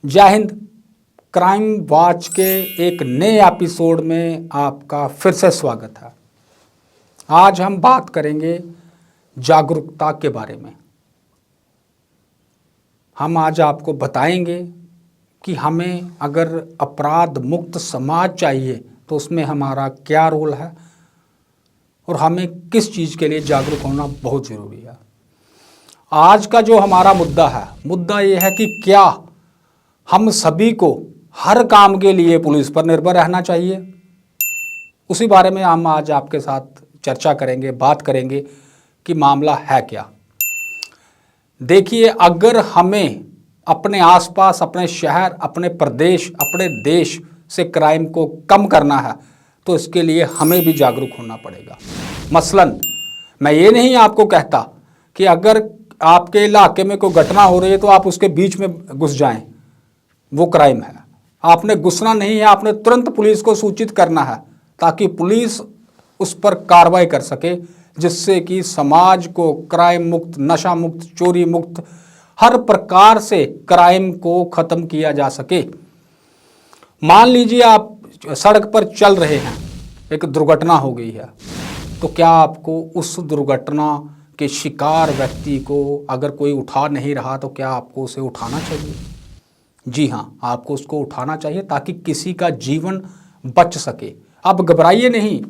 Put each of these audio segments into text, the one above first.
जय Hind. Crime watch के एक नए एपिसोड में आपका फिर से स्वागत है। आज हम बात करेंगे जागरूकता के बारे में। हम आज आपको बताएंगे कि हमें अगर अपराध मुक्त समाज चाहिए तो उसमें हमारा क्या रोल है और हमें किस चीज़ के लिए जागरूक होना बहुत ज़रूरी है। आज का जो हमारा मुद्दा ये है कि क्या हम सभी को हर काम के लिए पुलिस पर निर्भर रहना चाहिए। उसी बारे में हम आज आपके साथ चर्चा करेंगे, बात करेंगे कि मामला है क्या। देखिए, अगर हमें अपने आसपास, अपने शहर, अपने प्रदेश, अपने देश से क्राइम को कम करना है तो इसके लिए हमें भी जागरूक होना पड़ेगा। मसलन मैं ये नहीं आपको कहता कि अगर आपके इलाके में कोई घटना हो रही है तो आप उसके बीच में घुस जाएं, वो क्राइम है। आपने घुसना नहीं है, आपने तुरंत पुलिस को सूचित करना है ताकि पुलिस उस पर कार्रवाई कर सके, जिससे कि समाज को क्राइम मुक्त, नशा मुक्त, चोरी मुक्त, हर प्रकार से क्राइम को खत्म किया जा सके। मान लीजिए आप सड़क पर चल रहे हैं, एक दुर्घटना हो गई है, तो क्या आपको उस दुर्घटना के शिकार व्यक्ति को अगर कोई उठा नहीं रहा तो क्या आपको उसे उठाना चाहिए? जी हाँ, आपको उसको उठाना चाहिए ताकि किसी का जीवन बच सके। अब घबराइए नहीं,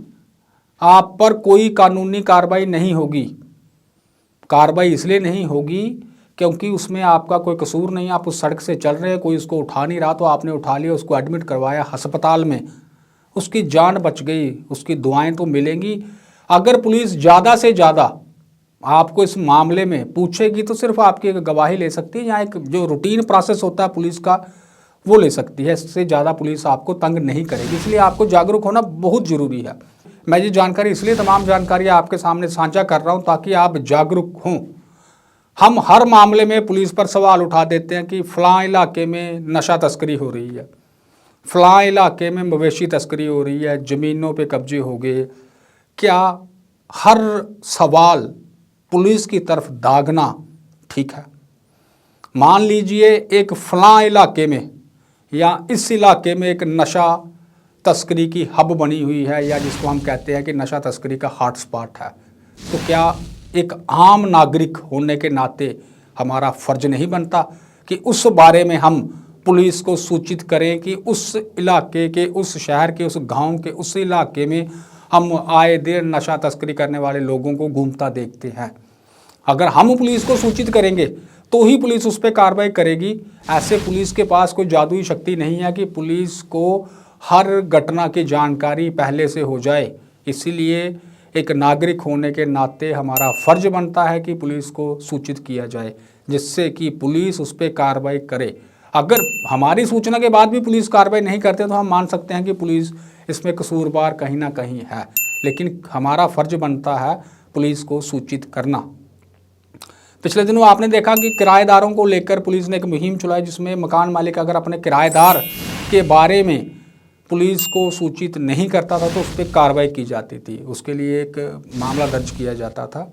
आप पर कोई कानूनी कार्रवाई नहीं होगी। कार्रवाई इसलिए नहीं होगी क्योंकि उसमें आपका कोई कसूर नहीं। आप उस सड़क से चल रहे हैं, कोई उसको उठा नहीं रहा तो आपने उठा लिया, उसको एडमिट करवाया अस्पताल में, उसकी जान बच गई, उसकी दुआएं तो मिलेंगी। अगर पुलिस ज़्यादा से ज़्यादा आपको इस मामले में पूछेगी तो सिर्फ आपकी एक गवाही ले सकती है या एक जो रूटीन प्रोसेस होता है पुलिस का वो ले सकती है। इससे ज़्यादा पुलिस आपको तंग नहीं करेगी। इसलिए आपको जागरूक होना बहुत ज़रूरी है। मैं ये जानकारी इसलिए तमाम जानकारी आपके सामने साझा कर रहा हूँ ताकि आप जागरूक हों। हम हर मामले में पुलिस पर सवाल उठा देते हैं कि फ़लाँ इलाके में नशा तस्करी हो रही है, फ़लाँ इलाके में मवेशी तस्करी हो रही है, ज़मीनों पे कब्जे हो गए। क्या हर सवाल पुलिस की तरफ दागना ठीक है? मान लीजिए एक फ़लाँ इलाके में या इस इलाके में एक नशा तस्करी की हब बनी हुई है, या जिसको हम कहते हैं कि नशा तस्करी का हॉटस्पॉट है, तो क्या एक आम नागरिक होने के नाते हमारा फ़र्ज नहीं बनता कि उस बारे में हम पुलिस को सूचित करें कि उस इलाके के, उस शहर के, उस गांव के, उस इलाके में हम आए दिन नशा तस्करी करने वाले लोगों को घूमता देखते हैं। अगर हम पुलिस को सूचित करेंगे तो ही पुलिस उस पर कार्रवाई करेगी। ऐसे पुलिस के पास कोई जादुई शक्ति नहीं है कि पुलिस को हर घटना की जानकारी पहले से हो जाए। इसीलिए एक नागरिक होने के नाते हमारा फ़र्ज बनता है कि पुलिस को सूचित किया जाए, जिससे कि पुलिस उस पर कार्रवाई करे। अगर हमारी सूचना के बाद भी पुलिस कार्रवाई नहीं करते तो हम मान सकते हैं कि पुलिस इसमें कसूरवार कहीं ना कहीं है, लेकिन हमारा फ़र्ज बनता है पुलिस को सूचित करना। पिछले दिनों आपने देखा कि किराएदारों को लेकर पुलिस ने एक मुहिम चलाई, जिसमें मकान मालिक अगर अपने किराएदार के बारे में पुलिस को सूचित नहीं करता था तो उस पर कार्रवाई की जाती थी, उसके लिए एक मामला दर्ज किया जाता था।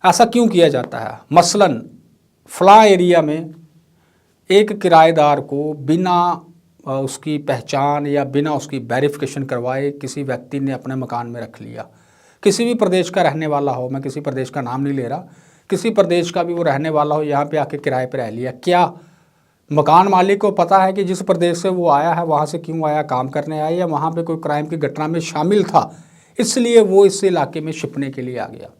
ऐसा क्यों किया जाता है? मसलन फ़लाँ एरिया में एक किराएदार को बिना उसकी पहचान या बिना उसकी वेरिफिकेशन करवाए किसी व्यक्ति ने अपने मकान में रख लिया। किसी भी प्रदेश का रहने वाला हो, मैं किसी प्रदेश का नाम नहीं ले रहा, किसी प्रदेश का भी वो रहने वाला हो, यहाँ पे आके किराए पे रह लिया। क्या मकान मालिक को पता है कि जिस प्रदेश से वो आया है वहाँ से क्यों आया, काम करने आया, या वहाँ पे कोई क्राइम की घटना में शामिल था इसलिए वो इस इलाके में छिपने के लिए आ गया?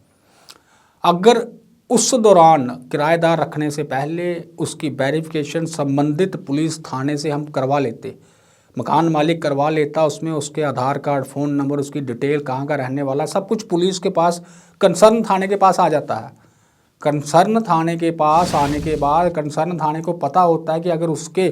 अगर उस दौरान किराएदार रखने से पहले उसकी वेरिफिकेशन संबंधित पुलिस थाने से हम करवा लेते, मकान मालिक करवा लेता, उसमें उसके आधार कार्ड, फ़ोन नंबर, उसकी डिटेल, कहाँ का रहने वाला, सब कुछ पुलिस के पास, कंसर्न थाने के पास आ जाता है। कंसर्न थाने के पास आने के बाद कंसर्न थाने को पता होता है कि अगर उसके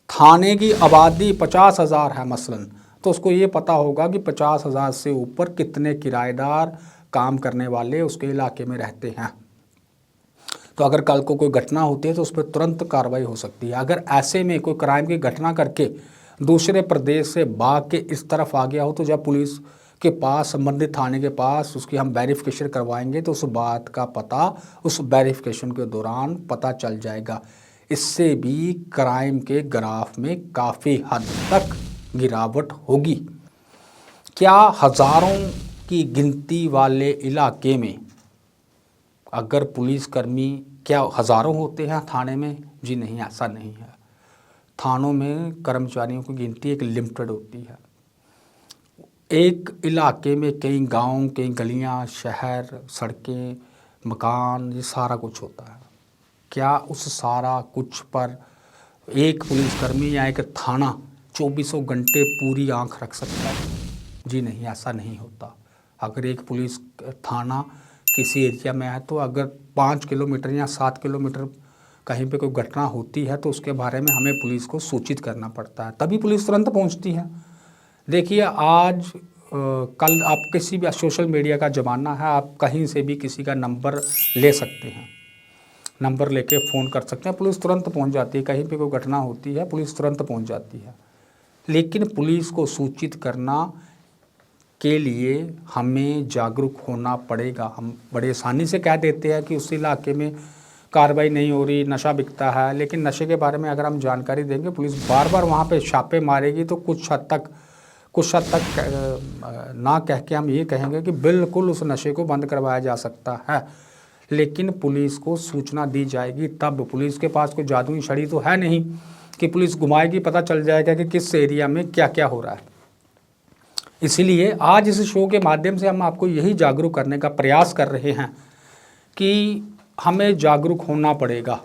थाने की आबादी 50,000 है मसलन, तो उसको ये पता होगा कि 50,000 से ऊपर कितने किराएदार, काम करने वाले उसके इलाके में रहते हैं। तो अगर कल को कोई घटना होती है तो उस पर तुरंत कार्रवाई हो सकती है। अगर ऐसे में कोई क्राइम की घटना करके दूसरे प्रदेश से भाग के इस तरफ आ गया हो तो जब पुलिस के पास, संबंधित थाने के पास उसकी हम वेरिफिकेशन करवाएंगे तो उस बात का पता उस वेरिफिकेशन के दौरान पता चल जाएगा। इससे भी क्राइम के ग्राफ में काफ़ी हद तक गिरावट होगी। क्या हज़ारों की गिनती वाले इलाके में अगर पुलिसकर्मी, क्या हज़ारों होते हैं थाने में? जी नहीं, ऐसा नहीं है। थानों में कर्मचारियों की गिनती एक लिमिटेड होती है। एक इलाके में कई गांव, कई गलियां, शहर, सड़कें, मकान, ये सारा कुछ होता है। क्या उस सारा कुछ पर एक पुलिसकर्मी या एक थाना 24 घंटे पूरी आंख रख सकता है? जी नहीं, ऐसा नहीं होता। अगर एक पुलिस थाना किसी एरिया में है तो अगर 5 किलोमीटर या 7 किलोमीटर कहीं पे कोई घटना होती है तो उसके बारे में हमें पुलिस को सूचित करना पड़ता है, तभी पुलिस तुरंत पहुंचती है। देखिए आज कल आप किसी भी, सोशल मीडिया का ज़माना है, आप कहीं से भी किसी का नंबर ले सकते हैं, नंबर लेके फ़ोन कर सकते हैं, पुलिस तुरंत पहुंच जाती है। कहीं पे कोई घटना होती है पुलिस तुरंत पहुंच जाती है। लेकिन पुलिस को सूचित करना के लिए हमें जागरूक होना पड़ेगा। हम बड़े आसानी से कह देते हैं कि उस इलाके में कार्रवाई नहीं हो रही, नशा बिकता है, लेकिन नशे के बारे में अगर हम जानकारी देंगे, पुलिस बार बार वहाँ पे छापे मारेगी तो कुछ हद तक ना कह के हम ये कहेंगे कि बिल्कुल उस नशे को बंद करवाया जा सकता है। लेकिन पुलिस को सूचना दी जाएगी तब। पुलिस के पास कोई जादुई छड़ी तो है नहीं कि पुलिस घुमाएगी पता चल जाएगा कि किस एरिया में क्या क्या हो रहा है। इसलिए आज इस शो के माध्यम से हम आपको यही जागरूक करने का प्रयास कर रहे हैं कि हमें जागरूक होना पड़ेगा।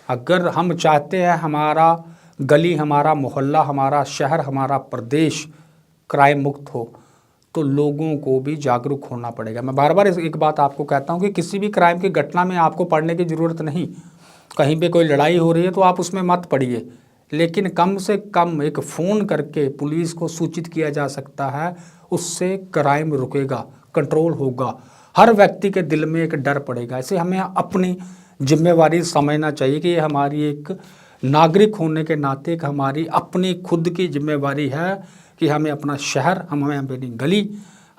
अगर हम चाहते हैं हमारा गली, हमारा मोहल्ला, हमारा शहर, हमारा प्रदेश क्राइम मुक्त हो, तो लोगों को भी जागरूक होना पड़ेगा। मैं बार बार एक बात आपको कहता हूं कि किसी भी क्राइम की घटना में आपको पढ़ने की ज़रूरत नहीं। कहीं पे कोई लड़ाई हो रही है तो आप उसमें मत पढ़िए, लेकिन कम से कम एक फ़ोन करके पुलिस को सूचित किया जा सकता है, उससे क्राइम रुकेगा, कंट्रोल होगा, हर व्यक्ति के दिल में एक डर पड़ेगा। ऐसे हमें अपनी जिम्मेवारी समझना चाहिए कि ये हमारी एक नागरिक होने के नाते एक हमारी अपनी खुद की जिम्मेवारी है कि हमें अपना शहर, हमें अपनी गली,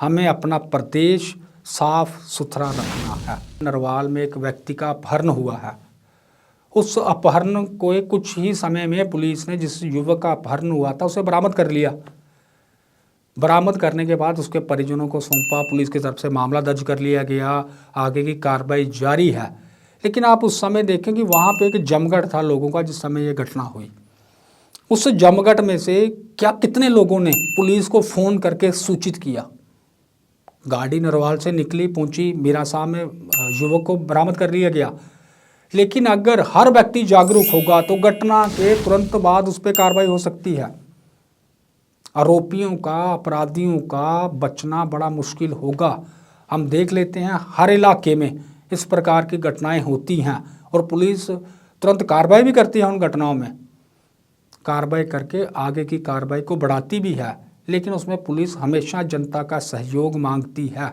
हमें अपना प्रदेश साफ सुथरा रखना है। नरवाल में एक व्यक्ति का अपहरण हुआ है। उस अपहरण को कुछ ही समय में पुलिस ने, जिस युवक का अपहरण हुआ था, उसे बरामद कर लिया। बरामद करने के बाद उसके परिजनों को सौंपा, पुलिस की तरफ से मामला दर्ज कर लिया गया, आगे की कार्रवाई जारी है। लेकिन आप उस समय देखें कि वहाँ पे एक जमघट था लोगों का जिस समय ये घटना हुई। उस जमघट में से क्या कितने लोगों ने पुलिस को फ़ोन करके सूचित किया। गाड़ी नरवाल से निकली, पहुंची मीरासा में, युवक को बरामद कर लिया गया। लेकिन अगर हर व्यक्ति जागरूक होगा तो घटना के तुरंत बाद उस पर कार्रवाई हो सकती है। आरोपियों का, अपराधियों का बचना बड़ा मुश्किल होगा। हम देख लेते हैं हर इलाके में इस प्रकार की घटनाएं होती हैं और पुलिस तुरंत कार्रवाई भी करती है। उन घटनाओं में कार्रवाई करके आगे की कार्रवाई को बढ़ाती भी है, लेकिन उसमें पुलिस हमेशा जनता का सहयोग मांगती है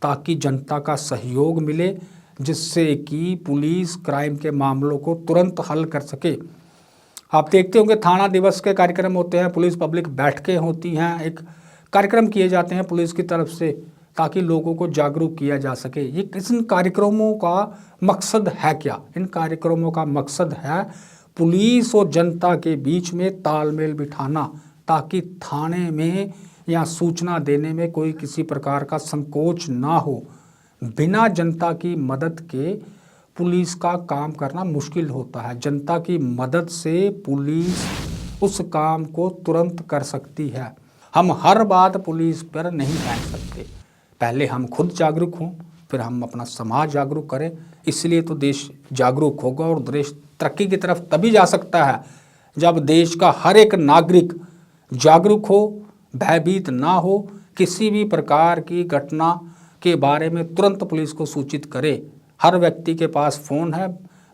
ताकि जनता का सहयोग मिले, जिससे कि पुलिस क्राइम के मामलों को तुरंत हल कर सके। आप देखते होंगे थाना दिवस के कार्यक्रम होते हैं, पुलिस पब्लिक बैठकें होती हैं, एक कार्यक्रम किए जाते हैं पुलिस की तरफ से ताकि लोगों को जागरूक किया जा सके। ये इन कार्यक्रमों का मकसद है क्या? इन कार्यक्रमों का मकसद है पुलिस और जनता के बीच में तालमेल बिठाना, ताकि थाने में या सूचना देने में कोई किसी प्रकार का संकोच ना हो। बिना जनता की मदद के पुलिस का काम करना मुश्किल होता है। जनता की मदद से पुलिस उस काम को तुरंत कर सकती है। हम हर बात पुलिस पर नहीं फेंक सकते। पहले हम खुद जागरूक हों, फिर हम अपना समाज जागरूक करें। इसलिए तो देश जागरूक होगा और देश तरक्की की तरफ तभी जा सकता है जब देश का हर एक नागरिक जागरूक हो, भयभीत ना हो, किसी भी प्रकार की घटना के बारे में तुरंत पुलिस को सूचित करे। हर व्यक्ति के पास फ़ोन है,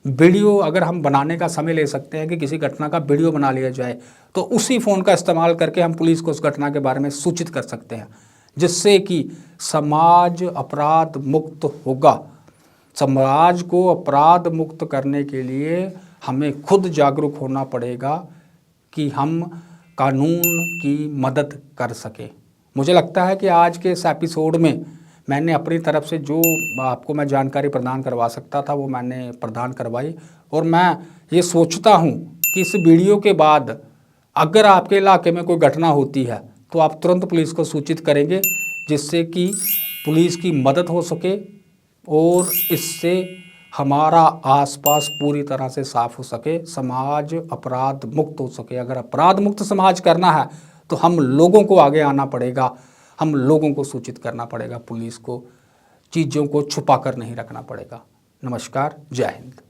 वीडियो अगर हम बनाने का समय ले सकते हैं कि किसी घटना का वीडियो बना लिया जाए, तो उसी फ़ोन का इस्तेमाल करके हम पुलिस को उस घटना के बारे में सूचित कर सकते हैं, जिससे कि समाज अपराध मुक्त होगा। समाज को अपराध मुक्त करने के लिए हमें खुद जागरूक होना पड़ेगा कि हम कानून की मदद कर सकें। मुझे लगता है कि आज के इस एपिसोड में मैंने अपनी तरफ से जो आपको मैं जानकारी प्रदान करवा सकता था वो मैंने प्रदान करवाई। और मैं ये सोचता हूँ कि इस वीडियो के बाद अगर आपके इलाके में कोई घटना होती है तो आप तुरंत पुलिस को सूचित करेंगे, जिससे कि पुलिस की मदद हो सके और इससे हमारा आसपास पूरी तरह से साफ हो सके, समाज अपराध मुक्त हो सके। अगर अपराध मुक्त समाज करना है तो हम लोगों को आगे आना पड़ेगा, हम लोगों को सूचित करना पड़ेगा, पुलिस को चीज़ों को छुपा कर नहीं रखना पड़ेगा। नमस्कार, जय हिंद।